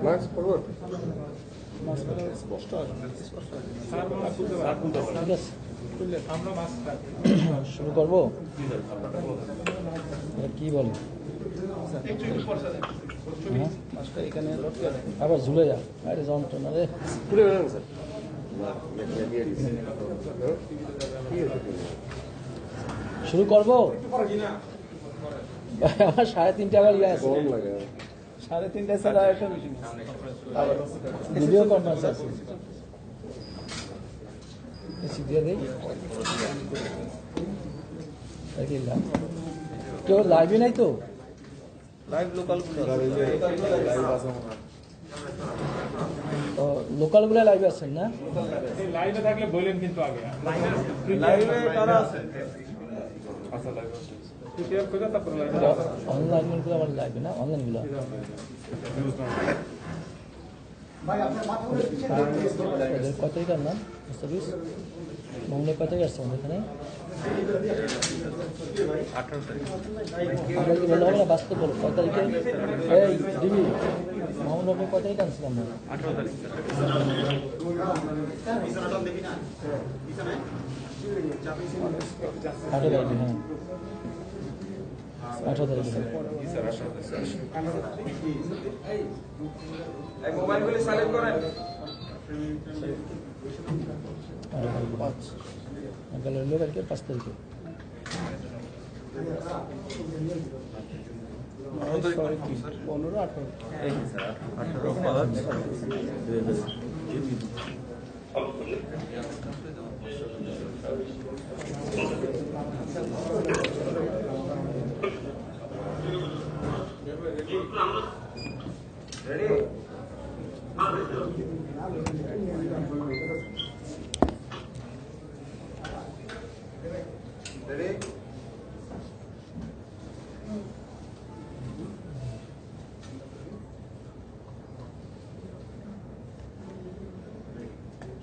Mask পরবো স্পষ্ট শুরু করবো কি বলে এখানে আবার ঝুলে যা আরে যন্ত্রণা রে খুলে বেরোন স্যার শুরু করবো আমার 3:30 আবার ইয়ে আছে গরম লাগে 3:30 ছাড়া একটা ভিডিও কনফারেন্স আছে এসি দিয়ে দেই কেউ লাইভে নাই তো লাইভ লোকাল লোকালগুলো লাইভে আছেন না লাইভে থাকলে বললেন কিন্তু আগে লাইভে কারা আছে আচ্ছা লাইভ আছে পিটিএফ করে তারপর লাইভে অনলাইন গুলো আমার লাইভে না অনলাইন গুলো কত তারিখের নাম সার্ভিস মনে কত তারিখ আসছে আমাদের এখানে 18 তারিখ আমরা কি বলা হবে না বাস্তব বলো কত তারিখে এই ডিবি মামুন আপনি কত তারিখে আনছিলাম না 18 তারিখ 18 তারিখে হ্যাঁ 18 তারিখে মোবাইলগুলি সাইলেন্ট করেন গেল কালকে 5 তারিখে 18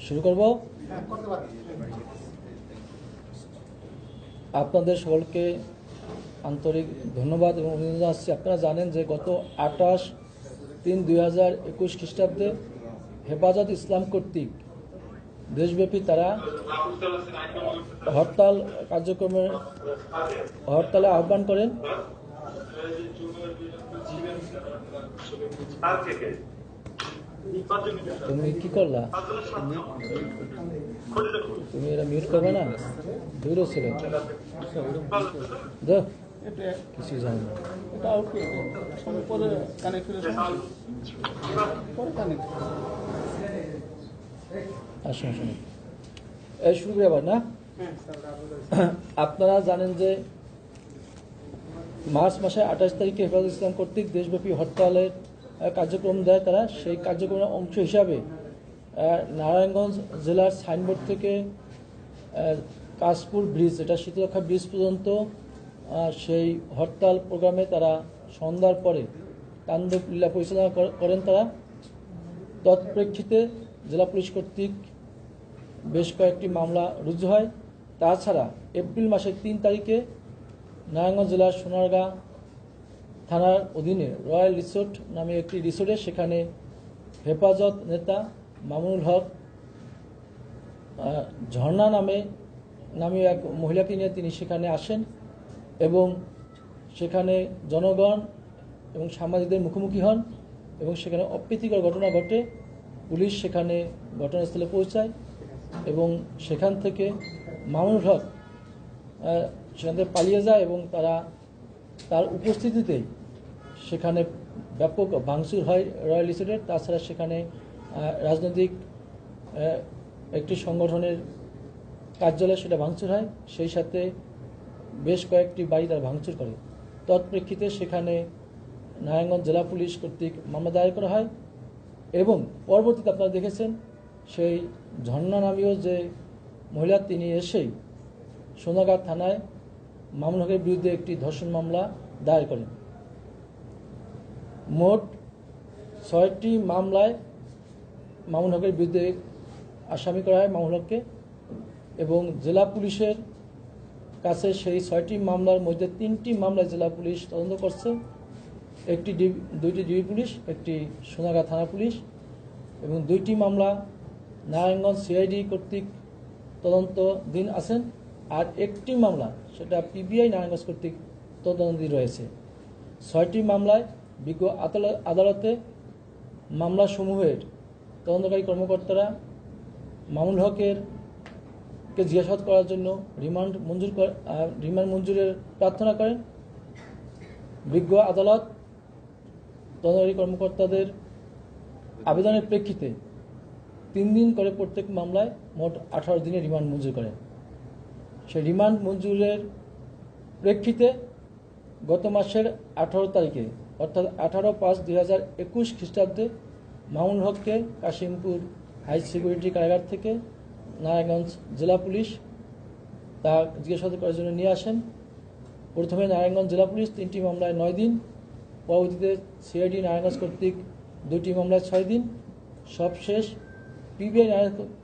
শুরু করব আপনাদের সকলকে আন্তরিক ধন্যবাদ এবং অভিনন্দন জানাচ্ছি। আপনারা জানেন যে গত 28/3/2021 খ্রিস্টাব্দে হেফাজত ইসলাম কর্তৃক দেশব্যাপী তারা হরতালে আহ্বান করেন। তুমি কি করলা? তুমি এটা মিউট করবে না? দূরে ছিল কিছু জানি না। আসুন আসুন এই শুরু করি আবার না। আপনারা জানেন যে মার্চ মাসে 28 তারিখে হেফাজত ইসলাম কর্তৃক দেশব্যাপী হরতালের কার্যক্রম দেয় তারা। সেই কার্যক্রমের অংশ হিসাবে নারায়ণগঞ্জ জেলার সাইনবোর্ড থেকে কাশপুর ব্রিজ, এটা শীতলক্ষা ব্রিজ পর্যন্ত সেই হরতাল প্রোগ্রামে তারা সন্ধ্যার পরে তাণ্ডব লীলা পরিচালনা করেন তারা। তৎপ্রেক্ষিতে জেলা পুলিশ কর্তৃক বেশ কয়েকটি মামলা রুজু হয়। তাছাড়া এপ্রিল মাসের 3 তারিখে নারায়ণগঞ্জ জেলার সোনারগাঁ থানার অধীনে রয়্যাল রিসোর্ট নামে একটি রিসোর্টে সেখানে হেফাজত নেতা মামুনুল হক ঝর্ণা নামে এক মহিলাকে নিয়ে তিনি সেখানে আসেন এবং সেখানে জনগণ এবং সাংবাদিকদের মুখোমুখি হন এবং সেখানে অপ্রীতিকর ঘটনা ঘটে। পুলিশ সেখানে ঘটনাস্থলে পৌঁছায় এবং সেখান থেকে মামুনুল হক সেখান থেকে পালিয়ে যায় এবং তার উপস্থিতিতেই সেখানে ব্যাপক ভাঙচুর হয় রয়্যাল রিসোর্টের। তাছাড়া সেখানে রাজনৈতিক একটি সংগঠনের কার্যালয় সেটা ভাঙচুর হয়, সেই সাথে বেশ কয়েকটি বাড়ি তারা ভাঙচুর করে। তৎপ্রেক্ষিতে সেখানে নারায়ণগঞ্জ জেলা পুলিশ কর্তৃক মামলা দায়ের করা হয় এবং পরবর্তীতে আপনারা দেখেছেন সেই ঝর্ণা নামীয় যে মহিলা তিনি এসেই সোনারগাঁ থানায় মামুনুল হকের বিরুদ্ধে একটি ধর্ষণ মামলা দায়ের করেন। মোট 6টি মামলায় মামুনুল হকের বিরুদ্ধে আসামি করা হয় মামুনুল হককে এবং জেলা পুলিশের কাছে সেই 6টি মামলার মধ্যে 3টি মামলায় জেলা পুলিশ তদন্ত করছে দুইটি ডিবি পুলিশ, একটি সোনারগাঁ থানা পুলিশ এবং 2টি মামলা নারায়ণগঞ্জ সিআইডি কর্তৃক তদন্তধীন আছেন, আর একটি মামলা সেটা পিবিআই নারায়ণগঞ্জ কর্তৃক তদন্তাধীন রয়েছে। 6টি মামলায় বিজ্ঞ আদালতে মামলাসমূহের তদন্তকারী কর্মকর্তারা মামুনুল হকের জিজ্ঞাসাবাদ করার জন্য রিমান্ড মঞ্জুরের প্রার্থনা করেন। বিজ্ঞ আদালত তদন্তকারী কর্মকর্তাদের আবেদনের প্রেক্ষিতে 3 দিন করে প্রত্যেক মামলায় মোট 18 দিনের রিমান্ড মঞ্জুর করেন। সেই রিমান্ড মঞ্জুরের প্রেক্ষিতে গত মাসের 18 তারিখে অর্থাৎ 18/5/2021 খ্রিস্টাব্দে মামুনুল হককে কাশিমপুর হাই সিকিউরিটি কারাগার থেকে নারায়ণগঞ্জ জেলা পুলিশ তা জিজ্ঞাসাবাদ করার জন্য নিয়ে আসেন। প্রথমে নারায়ণগঞ্জ জেলা পুলিশ 3টি মামলায় 9 দিন, পরবর্তীতে সিআইডি নারায়ণগঞ্জ কর্তৃক 2টি মামলায় 6 দিন, সবশেষ পিবিআই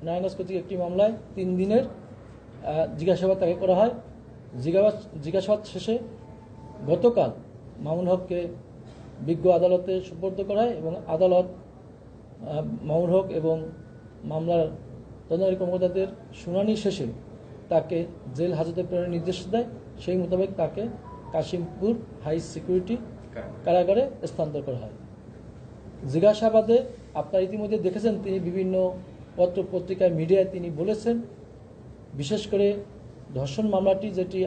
নারায়ণগঞ্জ কর্তৃক একটি মামলায় 3 দিনের জিজ্ঞাসাবাদ তাকে করা হয়। জিজ্ঞাসাবাদ শেষে গতকাল মামুনুল হককে বিজ্ঞ আদালতে সুপর্দ করা হয় এবং আদালত মামুনুল হক এবং মামলার তদন্তকারী কর্মকর্তাদের শুনানি শেষে তাকে জেল হাজতে প্রেরণের নির্দেশ দেয়। সেই মোতাবেক তাকে কাশিমপুর হাই সিকিউরিটি কারাগারে স্থানান্তর করা হয়। জিজ্ঞাসাবাদে আপনারা ইতিমধ্যে দেখেছেন, তিনি বিভিন্ন পত্র পত্রিকায় মিডিয়ায় তিনি বলেছেন, বিশেষ করে ধর্ষণ মামলাটি যেটি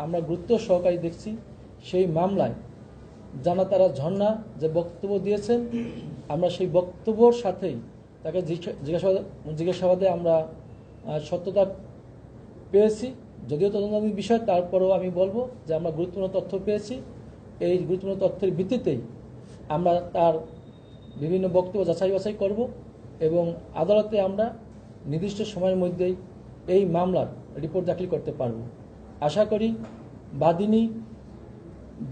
আমরা গুরুত্ব সহকারে দেখছি, সেই মামলায় জানাতারা ঝর্ণা যে বক্তব্য দিয়েছেন, আমরা সেই বক্তব্যর সাথেই তাকে জিজ্ঞাসাবাদে আমরা সত্যতা পেয়েছি। যদিও তদন্তাধীন বিষয়, তারপরেও আমি বলবো যে আমরা গুরুত্বপূর্ণ তথ্য পেয়েছি। এই গুরুত্বপূর্ণ তথ্যের ভিত্তিতেই আমরা তার বিভিন্ন বক্তব্য যাচাই বাছাই করব এবং আদালতে আমরা নির্দিষ্ট সময়ের মধ্যেই এই মামলার রিপোর্ট দাখিল করতে পারব। আশা করি বাদীনি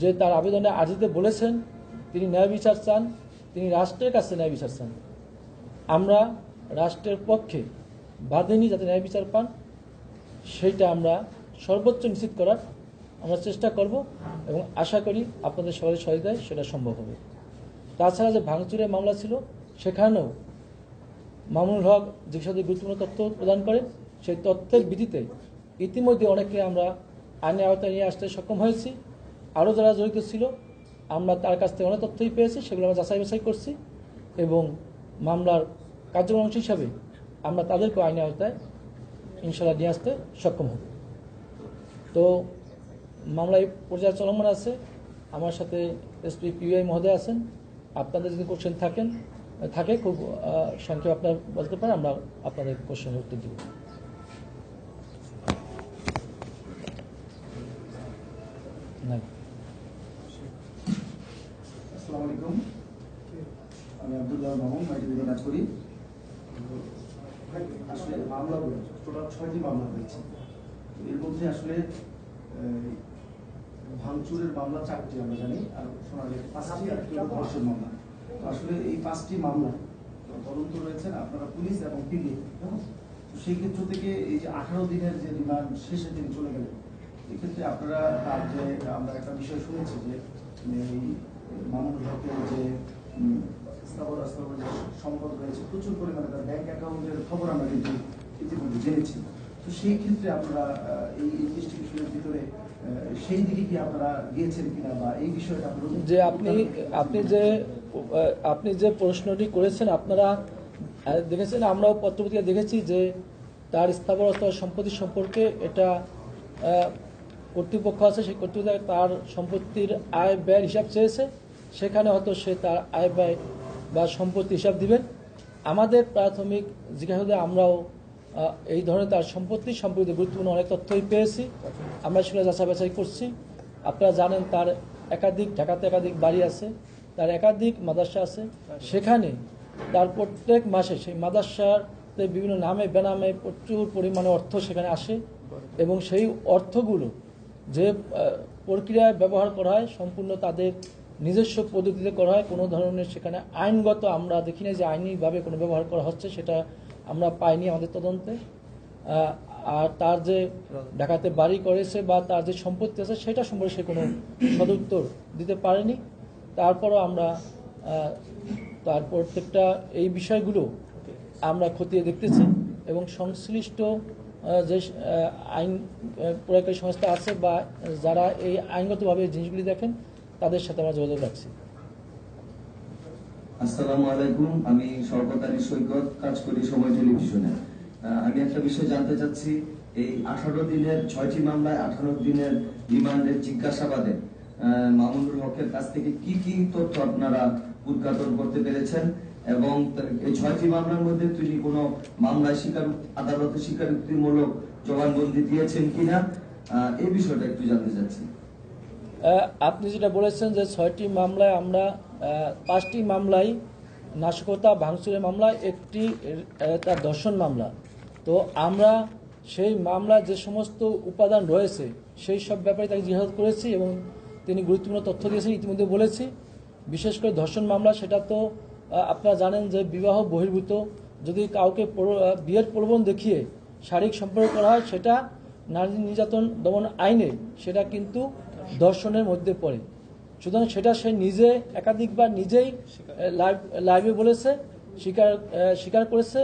যে তার আবেদনে আর্জিতে বলেছেন তিনি ন্যায় বিচার চান, তিনি রাষ্ট্রের কাছে ন্যায় বিচার চান। আমরা রাষ্ট্রের পক্ষে বাদীনি যাতে ন্যায় বিচার পান সেইটা আমরা সর্বোচ্চ নিশ্চিত করার আমরা চেষ্টা করব এবং আশা করি আপনাদের সবাই সহযোগিতায় সেটা সম্ভব হবে। তাছাড়া যে ভাঙচুরের মামলা ছিল, সেখানেও মামুনুল হক জিজ্ঞাসাবাদে গুরুত্বপূর্ণ তথ্য প্রদান করেন। সেই তথ্যের ভিত্তিতে ইতিমধ্যে অনেকে আমরা আইনের আওতায় নিয়ে আসতে সক্ষম হয়েছি। আরও যারা জড়িত ছিল আমরা তার কাছ থেকে অনেক তথ্যই পেয়েছি, সেগুলো আমরা যাচাই বাছাই করছি এবং মামলার কার্যক্রম অংশ হিসাবে আমরা তাদেরকে আইনের আওতায় ইনশাল্লাহ নিয়ে আসতে সক্ষম হব। তো মামলা এই পর্যায়ে চলমান আছে। আমার সাথে এসপি পিবিআই মহোদয় আছেন। আপনাদের যদি কোশ্চেন থাকে খুব সংক্ষেপে আপনারা বলতে পারেন, আমরা আপনাদের কোশ্চেনের উত্তর দেব। আসসালামু আলাইকুম, আমি আব্দুল্লাহ মামুন, মাইটিভিতে কাজ করি। আসলে মামলা টোটাল 6টি মামলা হয়েছে। এর মধ্যে আসলে ভাঙচুরের মামলা 4টি আমরা জানি, আর সোনালীর 5টি, আর একটি ধর্ষণ মামলা। তো আসলে এই 5টি মামলা তদন্ত রয়েছেন আপনারা পুলিশ এবং পিবিআই। তো সেই ক্ষেত্র থেকে এই যে 18 দিনের যে রিমান্ড শেষে তিনি চলে গেলেন, এক্ষেত্রে আপনারা তার যে আমরা একটা বিষয় শুনেছি যে এই মামুনুল হকের যে স্থাবর যে সম্পদ রয়েছে, প্রচুর পরিমাণে তার ব্যাংক অ্যাকাউন্টের খবর আমরা কিন্তু ইতিমধ্যে জেনেছি। তো সেই ক্ষেত্রে আপনারা এই ইনভেস্টিগেশনের ভিতরে সেই দিকে কি আপনারা গিয়েছেন কিনা, বা এই বিষয়টা যে আপনি যে প্রশ্নটি করেছেন, আপনারা দেখেছেন, আমরাও পত্রপত্রিকা দেখেছি যে তার স্থাবর সম্পত্তি সম্পর্কে এটা কর্তৃপক্ষ আছে, সেই কর্তৃপক্ষ তার সম্পত্তির আয় ব্যয়ের হিসাব চেয়েছে। সেখানে হয়তো সে তার আয় ব্যয় বা সম্পত্তি হিসাব দিবেন। আমাদের প্রাথমিক জিজ্ঞাসাবাদে আমরাও এই ধরনের তার সম্পত্তি সম্পর্কিত গুরুত্বপূর্ণ অনেক তথ্যই পেয়েছি। আমরা সেগুলো যাচাই বাছাই করছি। আপনারা জানেন তার ঢাকাতে একাধিক বাড়ি আছে, তার একাধিক মাদ্রাসা আছে। সেখানে তার প্রত্যেক মাসে সেই মাদ্রাসাতে বিভিন্ন নামে বেনামে প্রচুর পরিমাণে অর্থ সেখানে আসে এবং সেই অর্থগুলো যে প্রক্রিয়ায় ব্যবহার করা হয় সম্পূর্ণ তাদের নিজস্ব পদ্ধতিতে করা হয়। কোনো ধরনের সেখানে আইনগত আমরা দেখি না যে আইনিভাবে কোনো ব্যবহার করা হচ্ছে, সেটা আমরা পাইনি আমাদের তদন্তে। আর তার যে ঢাকাতে বাড়ি করেছে বা তার যে সম্পত্তি আছে সেটা সম্পর্কে সে কোনো সদুত্তর দিতে পারেনি। তারপরও আমরা তার প্রত্যেকটা এই বিষয়গুলো আমরা খতিয়ে দেখতেছি এবং সংশ্লিষ্ট যে আইন প্রয়োগকারী সংস্থা আছে বা যারা এই আইনগতভাবে জিনিসগুলি দেখেন তাদের সাথে আমরা যোগাযোগ রাখছি। আসসালামু আলাইকুম, আমি শওকত আলী সৈকত, কাজ করি সময় টেলিভিশনে। আমি একটা বিষয় জানতে চাচ্ছি, এই 18 দিনের 6টি মামলায় 18 দিনের রিমান্ডের জিজ্ঞাসাবাদে মামুনুল হকের কাছ থেকে কি কি তথ্য আপনারা উদ্ঘাটন করতে পেরেছেন এবং এই 6টি মামলার মধ্যে তিনি কোনো মামলায় আদালতে স্বীকারোক্তিমূলক জবানবন্দি দিয়েছেন কিনা, এই বিষয়টা একটু জানতে চাচ্ছি। আপনি যেটা বলেছেন যে 6টি মামলায় আমরা 5টি মামলায় নাশকতা ভাঙচুরের মামলা, একটি তার ধর্ষণ মামলা। তো আমরা সেই মামলায় যে সমস্ত উপাদান রয়েছে সেই সব ব্যাপারে তাকে জিজ্ঞাসা করেছি এবং তিনি গুরুত্বপূর্ণ তথ্য দিয়েছেন, ইতিমধ্যে বলেছি। বিশেষ করে ধর্ষণ মামলা, সেটা তো আপনারা জানেন যে বিবাহ বহির্ভূত যদি কাউকে বিয়ের প্রলোভন দেখিয়ে শারীরিক সম্পর্ক করা হয়, সেটা নারী নির্যাতন দমন আইনে সেটা কিন্তু ধর্ষণের মধ্যে পড়ে। সুতরাং সেটা সে নিজে একাধিকবার নিজেই লাইভে বলেছে, স্বীকার করেছে।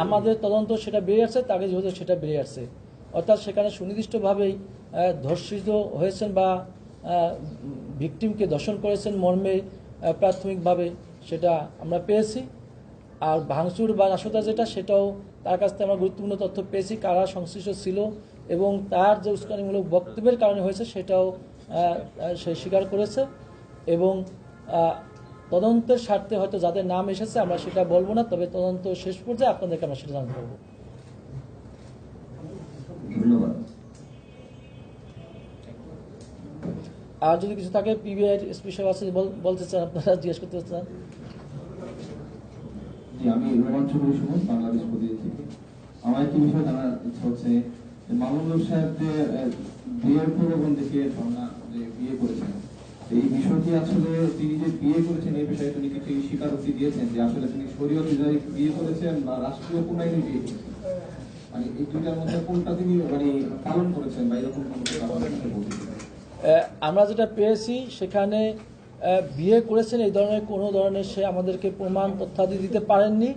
আমাদের তদন্ত সেটা বেরিয়ে আসছে, তাকে যেহেতু সেটা বেরিয়ে আসছে, অর্থাৎ সেখানে সুনির্দিষ্টভাবেই ধর্ষিত হয়েছেন বা ভিকটিমকে দর্শন করেছেন মর্মে প্রাথমিকভাবে সেটা আমরা পেয়েছি। আর ভাঙচুর বা নাশকতা যেটা, সেটাও তার কাছ থেকে আমরা গুরুত্বপূর্ণ তথ্য পেয়েছি, কারা সংশ্লিষ্ট ছিল এবং তার যে উস্কানিমূলক বক্তব্যের কারণে হয়েছে সেটাও সে স্বীকার করেছে। এবং তদন্তের স্বার্থে হয়তো যাদের নাম এসেছে আমরা সেটা বলবো না, তবে তদন্ত শেষ পর্যায়ে আপনাদেরকে আমরা সেটা জানাতে পারবো। ধন্যবাদ। আর যদি কিছু থাকে পিবিআই স্পেশাল আছে বলতে চান, আপনারা জিজ্ঞেস করতে চান। আমি রোমান চৌধুরী সুমন, বাংলাদেশ প্রতিনিধি। আমার একটি বিষয় জানার ইচ্ছা হচ্ছে, মামুনুল সাহেব যে বিয়ের প্রলোভন দেখিয়ে যে বিয়ে করেছেন, এই বিষয়টি আসলে তিনি যে বিয়ে করেছেন এই বিষয়ে তিনি কিছু স্বীকারোক্তি দিয়েছেন যে আসলে তিনি শরীয়ত অনুযায়ী বিয়ে করেছেন বা রাষ্ট্রীয় কোন আইনে বিয়ে করেছেন, মানে এই দুইটার মধ্যে কোনটা তিনি পালন করেছেন বা এরকম কোন আমরা যেটা পেয়েছি সেখানে বিয়ে করেছেন এই ধরনের কোনো ধরনের সে আমাদেরকে প্রমাণ তথ্যাদি দিতে পারেননি।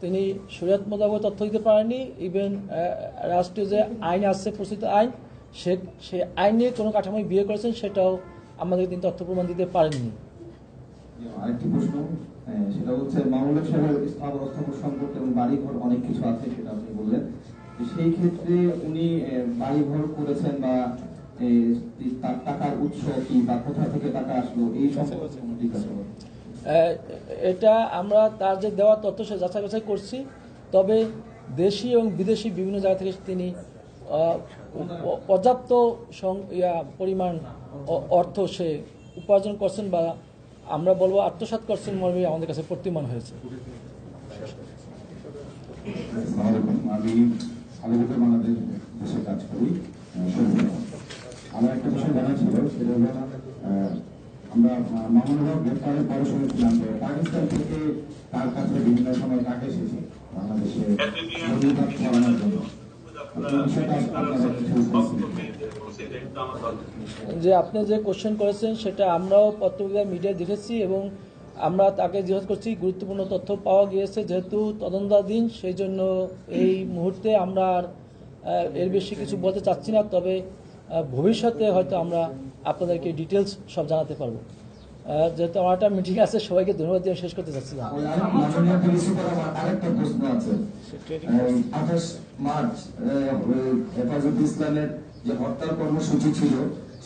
তিনি শরীয়ত মোতাবেক তথ্য দিতে পারেননি। ইভেন রাষ্ট্রীয় যে আইন আছে, প্রচলিত আইন, সে আইন নিয়ে কোনো কাঠামোয় বিয়ে করেছেন সেটাও আমাদের তিনি তথ্য প্রমাণ দিতে পারেননি। আরেকটি প্রশ্ন, সেটা হচ্ছে মামুনুল সাহেবের স্থাবর অস্থাবর সম্পদ এবং বাড়িঘর অনেক কিছু আছে, সেটা আপনি বললেন। সেই ক্ষেত্রে উনি বাড়িঘর করেছেন বা তার টাকার উৎস কি বা কোথা থেকে টাকা আসলো এই সম্পর্কে এটা আমরা তার যে দেওয়া তথ্য সে যাচাই বাছাই করছি। তবে দেশি এবং বিদেশি বিভিন্ন জায়গা থেকে তিনি পর্যাপ্ত পরিমাণ অর্থ সে উপার্জন করছেন বা আমরা বলবো আত্মসাৎ করছেন মর্মে আমাদের কাছে প্রতীয়মান হয়েছে। আমি আলিগড় বাংলাদেশ দেশে কাজ করি। আমার একটা বিষয় জানা ছিল, সেটা হলো আমরা মামুনুল হক গ্রেফতারের পরে শুনেছিলাম যে পাকিস্তান থেকে তার কাছে বিভিন্ন সময় টাকা এসেছে বাংলাদেশে করানোর জন্য। যে আপনি যে কোশ্চেন করেছেন সেটা আমরাও পত্রিকা মিডিয়ায় দেখেছি এবং আমরা তাকে জিজ্ঞাসা করছি। গুরুত্বপূর্ণ তথ্য পাওয়া গিয়েছে, যেহেতু তদন্তাধীন সেই জন্য এই মুহূর্তে আমরা আর এর বেশি কিছু বলতে চাচ্ছি না। তবে ভবিষ্যতে হয়তো আমরা আপনাদেরকে ডিটেলস সব জানাতে পারবো। যেহেতু আমার একটা মিটিং আছে, সবাইকে ধন্যবাদ দিয়ে শেষ করতে চাচ্ছি না। আরেকটা প্রশ্ন আছে, 28 মার্চ হেফাজত ইসলামের যে হরতাল কর্মসূচি ছিল,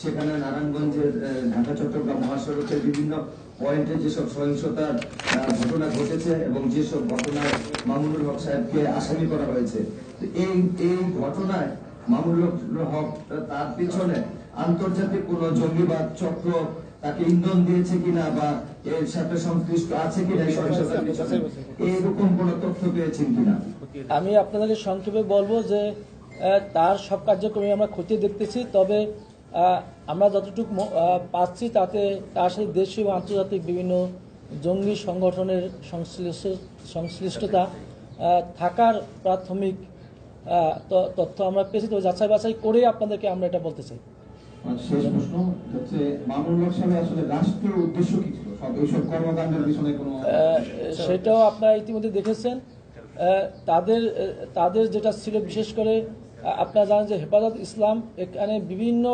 সেখানে নারায়ণগঞ্জের ঢাকা চট্টগ্রাম মহাসড়কের বিভিন্ন পয়েন্টে যেসব সহিংসতার ঘটনা ঘটেছে এবং যেসব ঘটনায় মামুনুল হক সাহেবকে আসামি করা হয়েছে, এই ঘটনায় মামুনুল হক তার পিছনে আন্তর্জাতিক কোন জঙ্গিবাদ চক্র তাকে ইন্ধন দিয়েছে কিনা বা এর সাথে সংশ্লিষ্ট আছে কিনা, এইরকম কোন তথ্য পেয়েছেন কিনা? আমি আপনাদেরকে সংক্ষেপে বলবো যে তার সব কার্যক্রমে আমরা খতিয়ে দেখতেছি। তবে আমরা যতটুকু পাচ্ছি তাতে তার সাথে দেশীয় এবং আন্তর্জাতিক বিভিন্ন জঙ্গি সংগঠনের সংশ্লিষ্টতা থাকার প্রাথমিক তথ্য আমরা পেয়েছি। তো যাচাই বাছাই করে আপনাদেরকে আমরা এটা বলতে চাই। আমার শেষ প্রশ্ন হচ্ছে মামুনুল হক সাহেব আসলে রাষ্ট্রের উদ্দেশ্য কি ছিল সব এইসব কর্মকাণ্ডের পিছনে কোনো সেটাও আপনারা ইতিমধ্যে দেখেছেন। তাদের যেটা ছিল বিশেষ করে আপনারা জানেন যে হেফাজত ইসলাম এখানে বিভিন্ন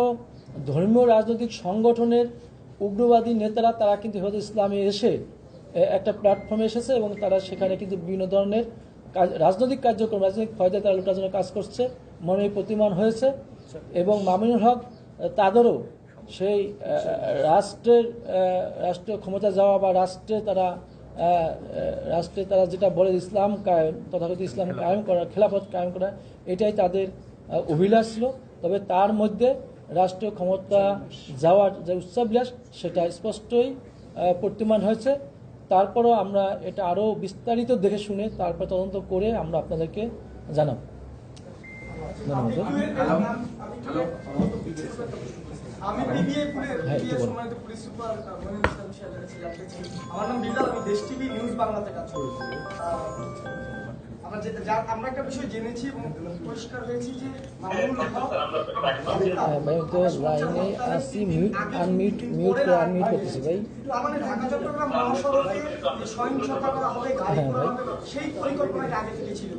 ধর্মীয় রাজনৈতিক সংগঠনের উগ্রবাদী নেতারা তারা কিন্তু হেফাজত ইসলামে এসে একটা প্ল্যাটফর্মে এসেছে এবং তারা সেখানে কিন্তু বিভিন্ন ধরনের রাজনৈতিক কার্যক্রম রাজনৈতিক ফয়দা তারা লুটার জন্য কাজ করছে, মনে প্রতিমান হয়েছে। এবং মামুনুল হক তাদেরও সেই রাষ্ট্রীয় ক্ষমতা যাওয়া বা রাষ্ট্রে তারা যেটা বলে ইসলাম কায়েম, তথাকথিত ইসলাম কায়েম করা, খেলাফত কায়েম করা, এটাই তাদের অভিলাষ ছিল। তবে তার মধ্যে রাষ্ট্রীয় ক্ষমতা যাওয়ার যে উচ্চাভিলাষ সেটা স্পষ্টই প্রতিমান হয়েছে। তারপরও আমরা এটা আরও বিস্তারিত দেখে শুনে তারপর তদন্ত করে আমরা আপনাদেরকে জানাব। আমি সম্মানিত পুলিশ সুপার মনির ইসলাম সাহেবের কাছে জানতে চাই। আমার নাম বিলাল, আমি দেশ টিভি নিউজ বাংলাতে কাজ করি। আমরা একটা বিষয় জেনেছি এবং পরিষ্কার হয়েছি যে মামুনুল হক আমাদের ঢাকা চট্টগ্রাম মহাসড়কে যে সহিংসতা করা হবে, গাড়ি করা হবে, সেই পরিকল্পনাটা আগে থেকে ছিল।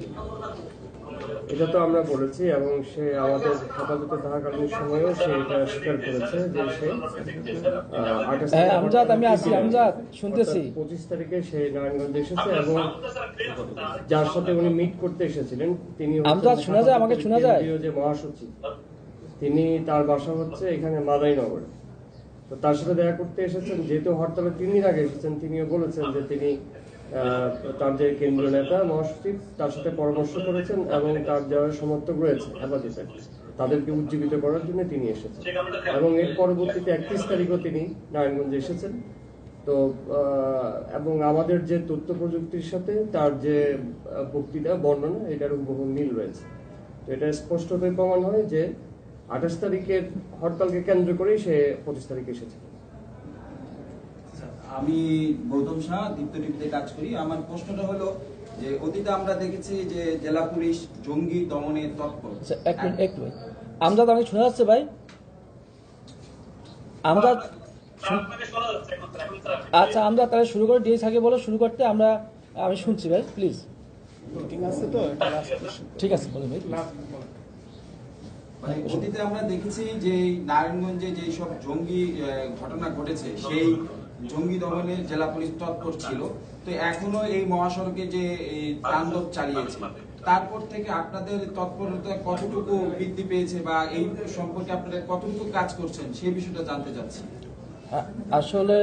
এটা তো আমরা বলেছি এবং সে আমাদের হেফাজতে থাকাকালীন সময়েও সে এটা স্বীকার করেছে যে সে 25 তারিখে সে নারায়ণগঞ্জে এসেছে এবং যার সাথে উনি মিট করতে এসেছিলেন তিনি যে মহাসচিব, তিনি তার বাসা হচ্ছে এখানে মাদারীনগরে। তো তার সাথে দেখা করতে এসেছেন, যেহেতু হরতালে 3 দিন আগে এসেছেন, তিনিও বলেছেন যে তিনি তার যে কেন্দ্রীয় নেতা মহাসচিব তার সাথে পরামর্শ করেছেন এবং তার যারা সমর্থক রয়েছে হেফাজতে তাদেরকে উজ্জীবিত করার জন্য তিনি এসেছেন এবং এর পরবর্তীতে 31 তারিখও তিনি নারায়ণগঞ্জে এসেছেন। তো এবং আমাদের যে তথ্য প্রযুক্তির সাথে তার যে বক্তৃতা বর্ণনা এটার বহু মিল রয়েছে। তো এটা স্পষ্টতই প্রমাণ হয় যে 28 তারিখের হরতালকে কেন্দ্র করেই সে 25 তারিখে এসেছে। আমি গৌতম শাহ, দীপ্ত টিভিতে কাজ করি। আমার প্রশ্নটা হলো যে অতীতে আমরা দেখেছি যে জেলা পুলিশ জঙ্গি দমনে তৎপর। একটু আমজাদ, আমি শোনা যাচ্ছে ভাই? আমজাদ, আচ্ছা আমজাদ তাহলে শুরু করে ডিএস আগে বলো, শুরু করতে আমি শুনছি ভাই, প্লিজ। ঠিক আছে বলুন ভাই। অতীতে আমরা দেখেছি যে নারায়ণগঞ্জে যে সব জঙ্গি ঘটনা ঘটেছে সেই জঙ্গি দমনে জেলা পুলিশ তৎপর ছিল। তো এখনো এই মহাসড়কে যে তাণ্ডব চালিয়েছে, তারপর থেকে আপনাদের তৎপরতা কতটুকু বৃদ্ধি পেয়েছে বা এই সম্পর্কে আপনারা কতটুকু কাজ করছেন সেই বিষয়টা জানতে চাচ্ছি। আসলে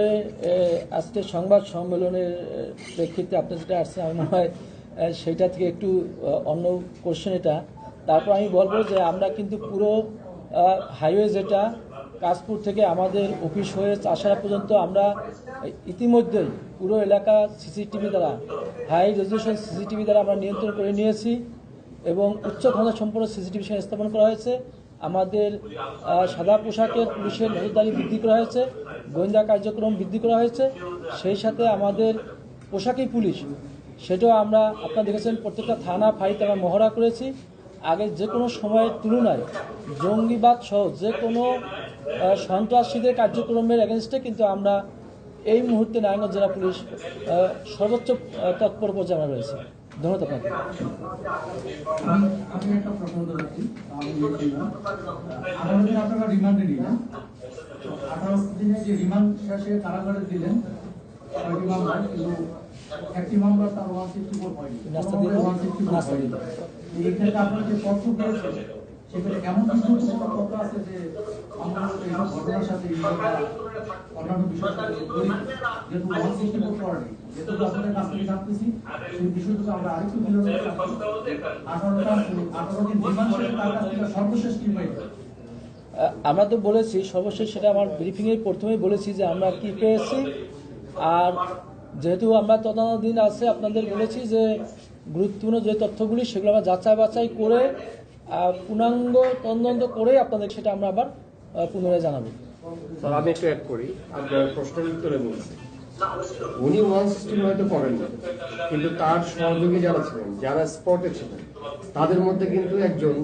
আজকে সংবাদ সম্মেলনের প্রেক্ষিতে আপনি যেটা আসছেন, আমার মনে হয় সেইটা থেকে একটু অন্য কোশ্চেন এটা। তারপর আমি বলবো যে আমরা কিন্তু পুরো হাইওয়ে যেটা কাশপুর থেকে আমাদের অফিস হয়ে চাষারা পর্যন্ত আমরা ইতিমধ্যেই পুরো এলাকা সিসিটিভি দ্বারা, হাই রেজলিউশন সিসিটিভি দ্বারা আমরা নিয়ন্ত্রণ করে নিয়েছি এবং উচ্চ ক্ষমতা সম্পন্ন সিসিটিভি সেখানে স্থাপন করা হয়েছে। আমাদের সাদা পোশাকের পুলিশের নজরদারি বৃদ্ধি করা হয়েছে, গোয়েন্দা কার্যক্রম বৃদ্ধি করা হয়েছে। সেই সাথে আমাদের পোশাকি পুলিশ, সেটাও আমরা আপনারা দেখেছেন প্রত্যেকটা থানা ফাঁড়িতে আমরা মহড়া করেছি। আগে যে কোনো সময়ের তুলনায় জঙ্গিবাদ সহ যে কোনো সন্ত্রাসীদের কার্যক্রমের এগেনস্টে কিন্তু আমরা এই মুহূর্তে নারায়ণগঞ্জ জেলা পুলিশ সর্বোচ্চ তৎপর পর্যায়ে আমরা রয়েছে। ধন্যবাদ আপনাকে। আমি একটা প্রশ্ন করছি, আপনারা রিমান্ডে নিলেন, 18 দিনে যে রিমান্ড শেষে কারাগারে দিলেন 6টি মামলা, কিন্তু একটি মামলা তার 164 পয়েন্ট, এই ক্ষেত্রে আপনারা যে তথ্য পেয়েছেন সেখানে এমন কিছু তথ্য আছে যে আমরা এই ঘটনার সাথে অন্যান্য বিষয়ের সাথে জড়িত, যেহেতু 164 পয়েন্ট যেহেতু আপনাদের কাছ থেকে জানতেছি, সেই বিষয়টুকু আমরা আরেকটু ক্লিয়ার করতে চাচ্ছি। 18 দিন রিমান্ড শেষে তার কাছ থেকে সর্বশেষ কি পাইলেন? আমরা তো বলেছি সর্বশেষ, সেটা আমার ব্রিফিংয়ে প্রথমেই বলেছি যে আমরা কি পেয়েছি। আর যেহেতু আমরা তদন্তাধীন আছে, আপনাদের বলেছি যে গুরুত্বপূর্ণ যে তথ্যগুলি সেগুলো আমরা যাচাই বাছাই করে পূর্ণাঙ্গ তদন্ত করে আপনাদের সেটা আমরা আবার পুনরায় জানাবো। স্যার আমি একটু অ্যাড করি, আপনার প্রশ্নের উত্তরে বলছি উনি 160 হয়তো করেন না, কিন্তু তার সহযোগী যারা ছিলেন, যারা স্পটে ছিলেন, তাদের মধ্যে কিন্তু একজন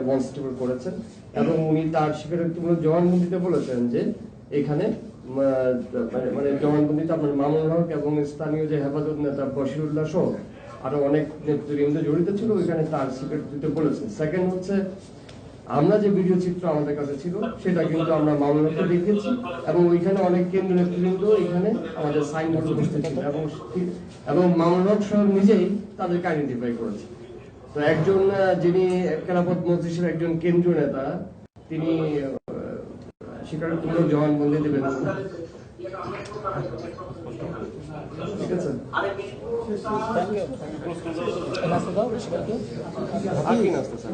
160 করেছেন এবং উনি তার স্বীকারোক্তিমূলক জবানবন্দিতে বলেছেন যে এখানে মানে জবানবন্দিতে আপনার মামুন হক এবং স্থানীয় যে হেফাজত নেতা বশিরুল্লাহ সহ আরো অনেক নেতৃবৃন্দ জড়িত ছিল, ওইখানে তার স্বীকার দিতে বলেছেন। সেকেন্ড হচ্ছে, আমরা যে ভিডিও চিত্র আমাদের কাছে ছিল সেটা কিন্তু আমরা মামুন হককে দেখিয়েছি এবং ওইখানে অনেক কেন্দ্রীয় নেতৃবৃন্দ এখানে আমাদের সাইনবোর্ড উপস্থিত ছিল এবং মামুন হক সহ নিজেই তাদেরকে আইডেন্টিফাই করেছে। তো একজন যিনি খেলাফত মজলিসের একজন কেন্দ্রীয় নেতা, তিনি স্বীকারোক্তিমূলক জবানবন্দি দেবেন। ঠিক আছে, নাস্তা দাও সবাইকে। আর কি নাস্তা স্যার?